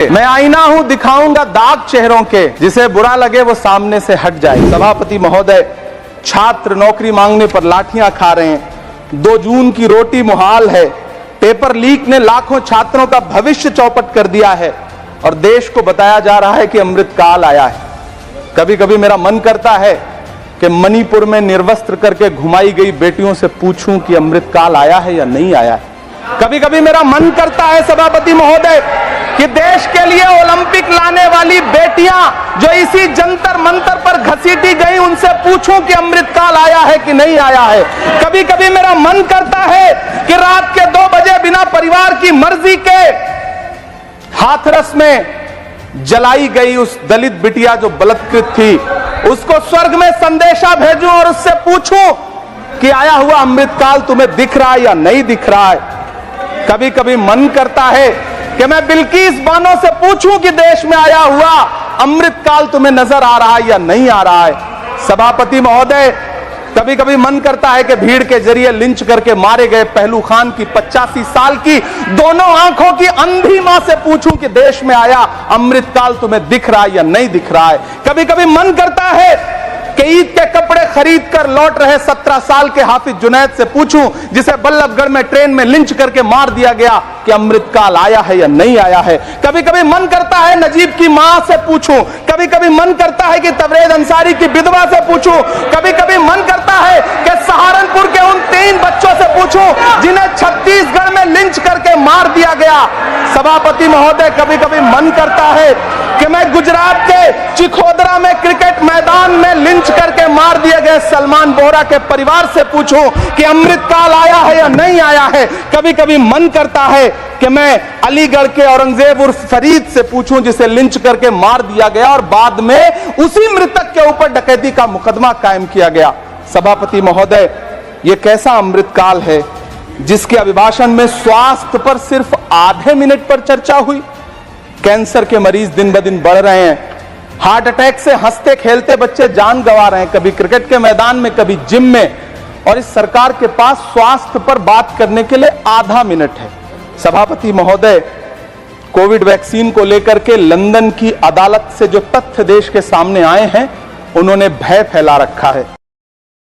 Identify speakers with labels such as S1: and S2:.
S1: मैं आईना हूं, दिखाऊंगा दाग चेहरों के, जिसे बुरा लगे वो सामने से हट जाए। सभापति महोदय, छात्र नौकरी मांगने पर लाठियां खा रहे हैं, 2 जून की रोटी मुहाल है, पेपर लीक ने लाखों छात्रों का भविष्य चौपट कर दिया है और देश को बताया जा रहा है कि अमृतकाल आया है। कभी कभी मेरा मन करता है कि मणिपुर में निर्वस्त्र करके घुमाई गई बेटियों से पूछूं कि अमृतकाल आया है या नहीं आया है। कभी कभी मेरा मन करता है सभापति महोदय कि देश के लिए ओलंपिक लाने वाली बेटियां जो इसी जंतर मंतर पर घसीटी गई, उनसे पूछूं कि अमृतकाल आया है कि नहीं आया है। कभी कभी मेरा मन करता है कि रात के 2 बजे बिना परिवार की मर्जी के हाथरस में जलाई गई उस दलित बिटिया जो बलात्कृत थी, उसको स्वर्ग में संदेशा भेजूं और उससे पूछूं कि आया हुआ अमृतकाल तुम्हें दिख रहा है या नहीं दिख रहा है। कभी कभी मन करता है कि मैं बिल्किस बानो से पूछूं कि देश में आया हुआ अमृतकाल तुम्हें नजर आ रहा है या नहीं आ रहा है। सभापति महोदय, कभी कभी मन करता है कि भीड़ के जरिए लिंच करके मारे गए पहलू खान की 85 साल की दोनों आंखों की अंधी मां से पूछूं कि देश में आया अमृतकाल तुम्हें दिख रहा है या नहीं दिख रहा है। कभी कभी मन करता है कि ईद के कपड़े खरीद कर लौट रहे 17 साल के हाफिज जुनैद से पूछूं, जिसे बल्लभगढ़ में ट्रेन में लिंच करके मार दिया गया, कि अमृतकाल आया है या नहीं आया है। कभी कभी मन करता है नजीब की मां से पूछूं, कभी कभी मन करता है कि तबरेज अंसारी की विधवा से पूछूं, कभी कभी मन करता है कि सहारनपुर के उन 3 बच्चों से पूछूं जिन्हें छत्तीसगढ़ में लिंच करके मार दिया गया। सभापति महोदय, कभी कभी मन करता है कि मैं गुजरात के चिखोदरा में क्रिकेट मैदान में लिंच करके मार दिए गए सलमान बोहरा के परिवार से पूछूं कि अमृतकाल आया है या नहीं आया है। कभी कभी मन करता है कि मैं अलीगढ़ के औरंगजेब उर्फ फरीद से पूछूं, जिसे लिंच करके मार दिया गया और बाद में उसी मृतक के ऊपर डकैती का मुकदमा कायम किया गया। सभापति महोदय, यह कैसा अमृतकाल है जिसके अभिभाषण में स्वास्थ्य पर सिर्फ आधे मिनट पर चर्चा हुई। कैंसर के मरीज दिन ब दिन बढ़ रहे हैं, हार्ट अटैक से हंसते खेलते बच्चे जान गंवा रहे हैं, कभी क्रिकेट के मैदान में कभी जिम में, और इस सरकार के पास स्वास्थ्य पर बात करने के लिए आधा मिनट है। सभापति महोदय, कोविड वैक्सीन को लेकर के लंदन की अदालत से जो तथ्य देश के सामने आए हैं, उन्होंने भय फैला रखा है।